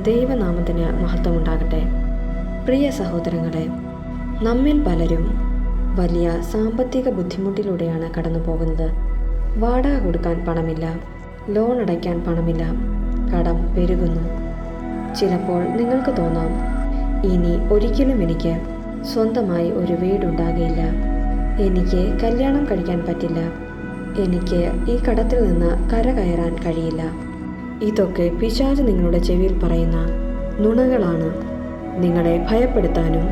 ദൈവനാമത്തിന് മഹത്വമുണ്ടാകട്ടെ. പ്രിയ സഹോദരങ്ങളെ, നമ്മിൽ പലരും വലിയ സാമ്പത്തിക ബുദ്ധിമുട്ടിലൂടെയാണ് കടന്നു പോകുന്നത്. വാടക കൊടുക്കാൻ പണമില്ല, ലോൺ അടയ്ക്കാൻ പണമില്ല, കടം പെരുകുന്നു. ചിലപ്പോൾ നിങ്ങൾക്ക് തോന്നാം, ഇനി ഒരിക്കലും എനിക്ക് സ്വന്തമായി ഒരു വീടുണ്ടാകില്ല, എനിക്ക് കല്യാണം കഴിക്കാൻ പറ്റില്ല, എനിക്ക് ഈ കടത്തിൽ നിന്ന് കരകയറാൻ കഴിയില്ല. ഇതൊക്കെ പിശാച് നിങ്ങളുടെ ചെവിയിൽ പറയുന്ന നുണകളാണ്. നിങ്ങളെ ഭയപ്പെടുത്താനും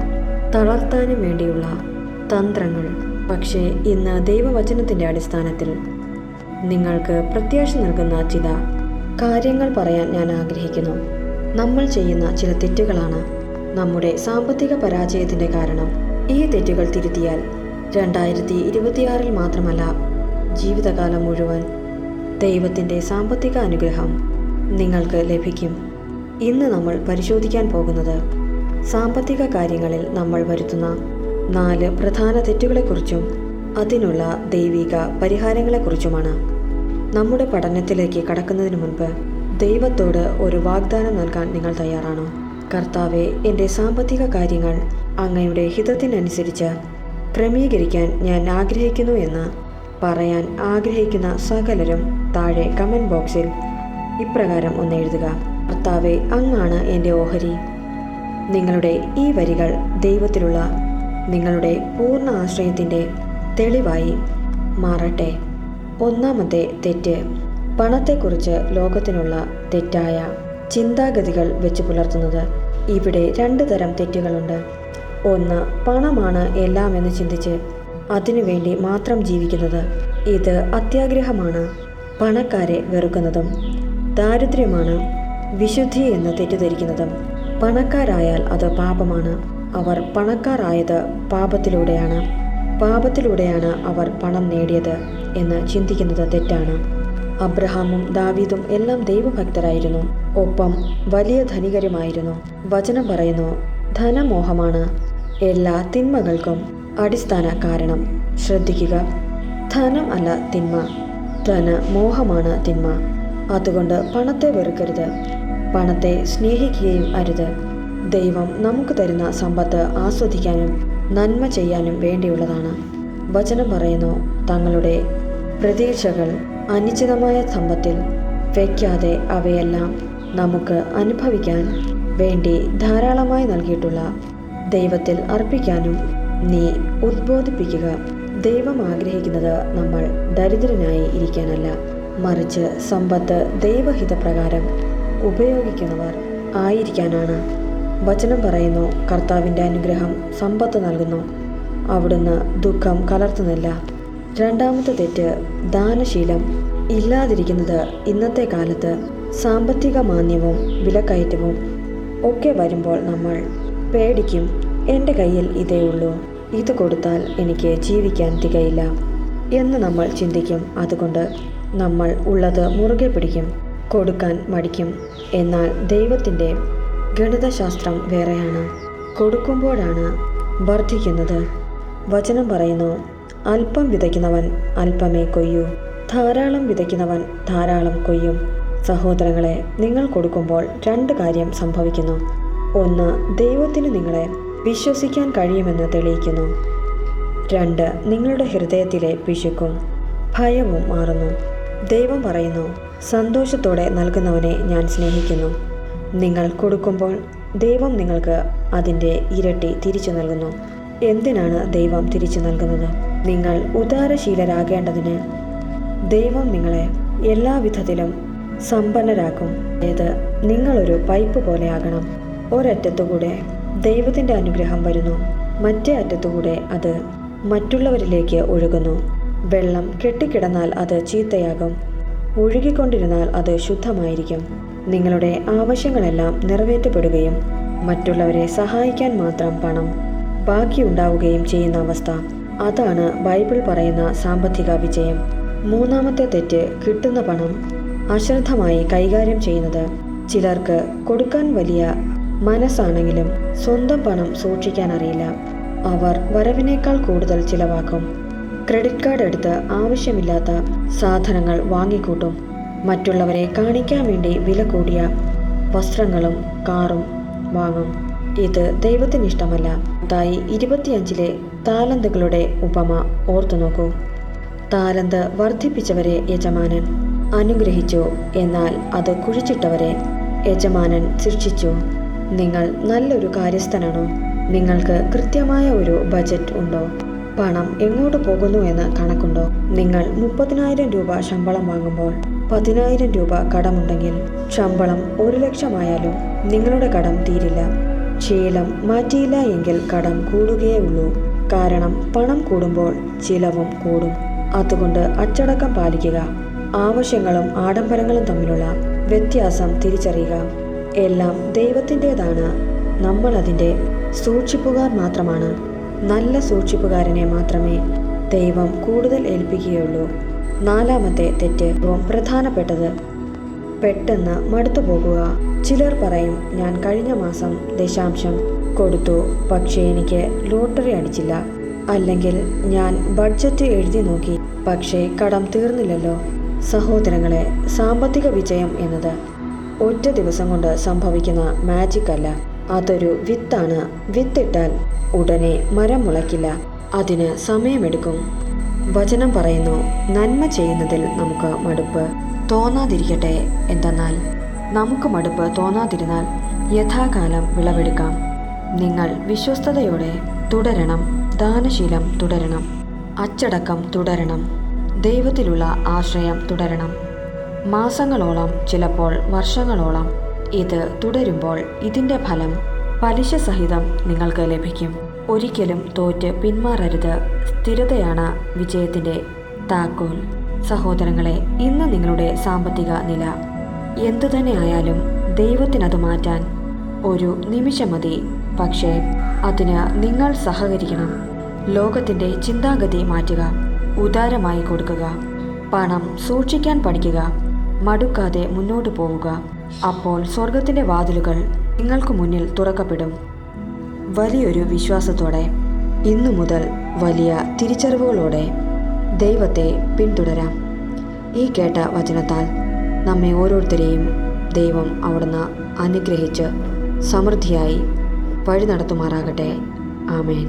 തളർത്താനും വേണ്ടിയുള്ള തന്ത്രങ്ങൾ. പക്ഷേ ഇന്ന് ദൈവവചനത്തിൻ്റെ അടിസ്ഥാനത്തിൽ നിങ്ങൾക്ക് പ്രത്യാശ നൽകുന്ന ചില കാര്യങ്ങൾ പറയാൻ ഞാൻ ആഗ്രഹിക്കുന്നു. നമ്മൾ ചെയ്യുന്ന ചില തെറ്റുകളാണ് നമ്മുടെ സാമ്പത്തിക പരാജയത്തിൻ്റെ കാരണം. ഈ തെറ്റുകൾ തിരുത്തിയാൽ 2026 മാത്രമല്ല, ജീവിതകാലം മുഴുവൻ ദൈവത്തിൻ്റെ സാമ്പത്തിക അനുഗ്രഹം നിങ്ങൾക്ക് ലഭിക്കും. ഇന്ന് നമ്മൾ പരിശോധിക്കാൻ പോകുന്നത് സാമ്പത്തിക കാര്യങ്ങളിൽ നമ്മൾ വരുത്തുന്ന 4 പ്രധാന തെറ്റുകളെക്കുറിച്ചും അതിനുള്ള ദൈവിക പരിഹാരങ്ങളെക്കുറിച്ചുമാണ്. നമ്മുടെ പഠനത്തിലേക്ക് കടക്കുന്നതിന് മുൻപ് ദൈവത്തോട് ഒരു വാഗ്ദാനം നൽകാൻ നിങ്ങൾ തയ്യാറാണോ? കർത്താവെ, എൻ്റെ സാമ്പത്തിക കാര്യങ്ങൾ അങ്ങയുടെ ഹിതത്തിനനുസരിച്ച് ക്രമീകരിക്കാൻ ഞാൻ ആഗ്രഹിക്കുന്നു എന്ന് പറയാൻ ആഗ്രഹിക്കുന്ന സകലരും താഴെ കമൻറ്റ് ബോക്സിൽ ഇപ്രകാരം ഒന്ന് എഴുതുക: കർത്താവെ, അങ്ങാണ് എൻ്റെ ഓഹരി. നിങ്ങളുടെ ഈ വരികൾ ദൈവത്തിലുള്ള നിങ്ങളുടെ പൂർണ്ണ ആശ്രയത്തിൻ്റെ തെളിവായി മാറട്ടെ. ഒന്നാമത്തെ തെറ്റ്, പണത്തെക്കുറിച്ച് ലോകത്തിനുള്ള തെറ്റായ ചിന്താഗതികൾ വെച്ച് പുലർത്തുന്നത്. ഇവിടെ 2 തരം തെറ്റുകളുണ്ട്. ഒന്ന്, പണമാണ് എല്ലാം എന്ന് ചിന്തിച്ച് അതിനുവേണ്ടി മാത്രം ജീവിക്കുന്നത്. ഇത് അത്യാഗ്രഹമാണ് പണക്കാരെ വെറുക്കുന്നതും ദാരിദ്ര്യമാണ് വിശുദ്ധി എന്ന് തെറ്റിദ്ധരിക്കുന്നതും. പണക്കാരായാൽ അത് പാപമാണ്. അവർ പണക്കാരായത് പാപത്തിലൂടെയാണ് അവർ പണം നേടിയത് എന്ന് ചിന്തിക്കുന്നത് തെറ്റാണ്. അബ്രഹാമും ദാവീദും എല്ലാം ദൈവഭക്തരായിരുന്നു, ഒപ്പം വലിയ ധനികരുമായിരുന്നു. വചനം പറയുന്നു, ധനമോഹമാണ് എല്ലാ തിന്മകൾക്കും അടിസ്ഥാന കാരണം. ശ്രദ്ധിക്കുക, ധനം അല്ല തിന്മ, ധനമോഹമാണ് തിന്മ. അതുകൊണ്ട് പണത്തെ വെറുക്കരുത്, പണത്തെ സ്നേഹിക്കുകയും അരുത്. ദൈവം നമുക്ക് തരുന്ന സമ്പത്ത് ആസ്വദിക്കാനും നന്മ ചെയ്യാനും വേണ്ടിയുള്ളതാണ്. വചനം പറയുന്നു, തങ്ങളുടെ പ്രതീക്ഷകൾ അനിശ്ചിതമായ സമ്പത്തിൽ വയ്ക്കാതെ അവയെല്ലാം നമുക്ക് അനുഭവിക്കാൻ വേണ്ടി ധാരാളമായി നൽകിയിട്ടുള്ള ദൈവത്തിൽ അർപ്പിക്കാനും നീ ഉദ്ബോധിപ്പിക്കുക. ദൈവം ആഗ്രഹിക്കുന്നത് നമ്മൾ ദരിദ്രനായി ഇരിക്കാനല്ല, മറിച്ച് സമ്പത്ത് ദൈവഹിതപ്രകാരം ഉപയോഗിക്കുന്നവർ ആയിരിക്കാനാണ്. വചനം പറയുന്നു, കർത്താവിൻ്റെ അനുഗ്രഹം സമ്പത്ത് നൽകുന്നു, അവിടുന്ന് ദുഃഖം കലർത്തുന്നില്ല. രണ്ടാമത്തെ തെറ്റ്, ദാനശീലം ഇല്ലാതിരിക്കുന്നത്. ഇന്നത്തെ കാലത്ത് സാമ്പത്തിക മാന്ദ്യവും വിലക്കയറ്റവും ഒക്കെ വരുമ്പോൾ നമ്മൾ പേടിക്കും. എൻ്റെ കയ്യിൽ ഇതേ ഉള്ളൂ, ഇത് കൊടുത്താൽ എനിക്ക് ജീവിക്കാൻ തികയില്ല എന്ന് നമ്മൾ ചിന്തിക്കും. അതുകൊണ്ട് നമ്മൾ ഉള്ളത് മുറുകെ പിടിക്കും, കൊടുക്കാൻ മടിക്കും. എന്നാൽ ദൈവത്തിൻ്റെ ഗണിതശാസ്ത്രം വേറെയാണ്. കൊടുക്കുമ്പോഴാണ് വർദ്ധിക്കുന്നത്. വചനം പറയുന്നു, അല്പം വിതയ്ക്കുന്നവൻ അല്പമേ കൊയ്യൂ, ധാരാളം വിതയ്ക്കുന്നവൻ ധാരാളം കൊയ്യും. സഹോദരങ്ങളെ, നിങ്ങൾ കൊടുക്കുമ്പോൾ 2 കാര്യം സംഭവിക്കുന്നു. ഒന്ന്, ദൈവത്തിന് നിങ്ങളെ വിശ്വസിക്കാൻ കഴിയുമെന്ന് തെളിയിക്കുന്നു. 2, നിങ്ങളുടെ ഹൃദയത്തിലെ പിശുക്കും ഭയവും മാറുന്നു. ദൈവം പറയുന്നു, സന്തോഷത്തോടെ നൽകുന്നവനെ ഞാൻ സ്നേഹിക്കുന്നു. നിങ്ങൾ കൊടുക്കുമ്പോൾ ദൈവം നിങ്ങൾക്ക് അതിൻ്റെ ഇരട്ടി തിരിച്ചു നൽകുന്നു. എന്തിനാണ് ദൈവം തിരിച്ചു നൽകുന്നത്? നിങ്ങൾ ഉദാരശീലരാകേണ്ടതിന്. ദൈവം നിങ്ങളെ എല്ലാ വിധത്തിലും സമ്പന്നരാക്കും. അതായത് നിങ്ങളൊരു പൈപ്പ് പോലെ ആകണം. ഒരറ്റത്തുകൂടെ ദൈവത്തിൻ്റെ അനുഗ്രഹം വരുന്നു, മറ്റേ അറ്റത്തുകൂടെ അത് മറ്റുള്ളവരിലേക്ക് ഒഴുകുന്നു. വെള്ളം കെട്ടിക്കിടന്നാൽ അത് ചീത്തയാകും, ഒഴുകിക്കൊണ്ടിരുന്നാൽ അത് ശുദ്ധമായിരിക്കും. നിങ്ങളുടെ ആവശ്യങ്ങളെല്ലാം നിറവേറ്റപ്പെടുകയും മറ്റുള്ളവരെ സഹായിക്കാൻ മാത്രം പണം ബാക്കിയുണ്ടാവുകയും ചെയ്യുന്ന അവസ്ഥ. അതാണ് ബൈബിൾ പറയുന്ന സാമ്പത്തിക വിജയം. മൂന്നാമത്തെ തെറ്റ്, കിട്ടുന്ന പണം അശ്രദ്ധമായി കൈകാര്യം ചെയ്യുന്നത്. ചിലർക്ക് കൊടുക്കാൻ വലിയ മനസ്സാണെങ്കിലും സ്വന്തം പണം സൂക്ഷിക്കാൻ അറിയില്ല. അവർ വരവിനേക്കാൾ കൂടുതൽ ചിലവാക്കും. ക്രെഡിറ്റ് കാർഡ് എടുത്ത് ആവശ്യമില്ലാത്ത സാധനങ്ങൾ വാങ്ങിക്കൂട്ടും. മറ്റുള്ളവരെ കാണിക്കാൻ വേണ്ടി വില കൂടിയ വസ്ത്രങ്ങളും കാറും വാങ്ങും. ഇത് ദൈവത്തിന് ഇഷ്ടമല്ല. മത്തായി 25 താലന്തുകളുടെ ഉപമ ഓർത്തു നോക്കൂ. താലന്ത് വർദ്ധിപ്പിച്ചവരെ യജമാനൻ അനുഗ്രഹിച്ചു, എന്നാൽ അത് കുഴിച്ചിട്ടവരെ യജമാനൻ ശിക്ഷിച്ചു. നിങ്ങൾ നല്ലൊരു കാര്യസ്ഥനാണോ? നിങ്ങൾക്ക് കൃത്യമായ ഒരു ബജറ്റ് ഉണ്ടോ? പണം എങ്ങോട്ട് പോകുന്നു എന്ന് കണക്കുണ്ടോ? നിങ്ങൾ 30,000 രൂപ ശമ്പളം വാങ്ങുമ്പോൾ 10,000 രൂപ കടമുണ്ടെങ്കിൽ ശമ്പളം 1,00,000 ആയാലും നിങ്ങളുടെ കടം തീരില്ല. ശീലം മാറ്റിയില്ല എങ്കിൽ കടം കൂടുകയേ ഉള്ളൂ. കാരണം പണം കൂടുമ്പോൾ ചിലവും കൂടും. അതുകൊണ്ട് അച്ചടക്കം പാലിക്കുക. ആവശ്യങ്ങളും ആഡംബരങ്ങളും തമ്മിലുള്ള വ്യത്യാസം തിരിച്ചറിയുക. എല്ലാം ദൈവത്തിൻ്റെതാണ്. നമ്മൾ അതിൻ്റെ സൂക്ഷിപ്പുകാർ മാത്രമാണ്. നല്ല സൂക്ഷിപ്പുകാരനെ മാത്രമേ ദൈവം കൂടുതൽ ഏൽപ്പിക്കുകയുള്ളൂ. 4ാമത്തെ തെറ്റ്, പ്രധാനപ്പെട്ടത്, പെട്ടെന്ന് മടുത്തു പോകുക. ചിലർ പറയും, ഞാൻ കഴിഞ്ഞ മാസം ദശാംശം കൊടുത്തു, പക്ഷേ എനിക്ക് ലോട്ടറി അടിച്ചില്ല. അല്ലെങ്കിൽ ഞാൻ ബഡ്ജറ്റ് എഴുതി നോക്കി, പക്ഷേ കടം തീർന്നില്ലല്ലോ. സഹോദരങ്ങളെ, സാമ്പത്തിക വിജയം എന്നത് ഒറ്റ ദിവസം കൊണ്ട് സംഭവിക്കുന്ന മാജിക് അല്ല. അതൊരു വിത്താണ്. വിത്തിട്ടാൽ ഉടനെ മരം മുളയ്ക്കില്ല. അതിന് സമയമെടുക്കും. വചനം പറയുന്നു, നന്മ ചെയ്യുന്നതിൽ നമുക്ക് മടുപ്പ് തോന്നാതിരിക്കട്ടെ. എന്തെന്നാൽ നമുക്ക് മടുപ്പ് തോന്നാതിരുന്നാൽ യഥാകാലം വിളവെടുക്കാം. നിങ്ങൾ വിശ്വസ്തയോടെ തുടരണം. ദാനശീലം തുടരണം. അച്ചടക്കം തുടരണം. ദൈവത്തിലുള്ള ആശ്രയം തുടരണം. മാസങ്ങളോളം, ചിലപ്പോൾ വർഷങ്ങളോളം ഇത് തുടരുമ്പോൾ ഇതിൻ്റെ ഫലം പലിശ സഹിതം നിങ്ങൾക്ക് ലഭിക്കും. ഒരിക്കലും തോറ്റ് പിന്മാറരുത്. സ്ഥിരതയാണ് വിജയത്തിൻ്റെ താക്കോൽ. സഹോദരങ്ങളെ, ഇന്ന് നിങ്ങളുടെ സാമ്പത്തിക നില എന്തുതന്നെ ആയാലും ദൈവത്തിനത് മാറ്റാൻ ഒരു നിമിഷം മതി. പക്ഷേ അതിന് നിങ്ങൾ സഹകരിക്കണം. ലോകത്തിൻ്റെ ചിന്താഗതി മാറ്റുക. ഉദാരമായി കൊടുക്കുക. പണം സൂക്ഷിക്കാൻ പഠിക്കുക. മടുക്കാതെ മുന്നോട്ട് പോവുക. അപ്പോൾ സ്വർഗത്തിൻ്റെ വാതിലുകൾ നിങ്ങൾക്ക് മുന്നിൽ തുറക്കപ്പെടും. വലിയൊരു വിശ്വാസത്തോടെ, ഇന്നു മുതൽ വലിയ തിരിച്ചറിവുകളോടെ ദൈവത്തെ പിന്തുടരാം. ഈ കേട്ട വചനത്താൽ നമ്മെ ഓരോരുത്തരെയും ദൈവം അവിടുന്ന് അനുഗ്രഹിച്ച് സമൃദ്ധിയായി വഴി നടത്തുമാറാകട്ടെ. ആമേൻ.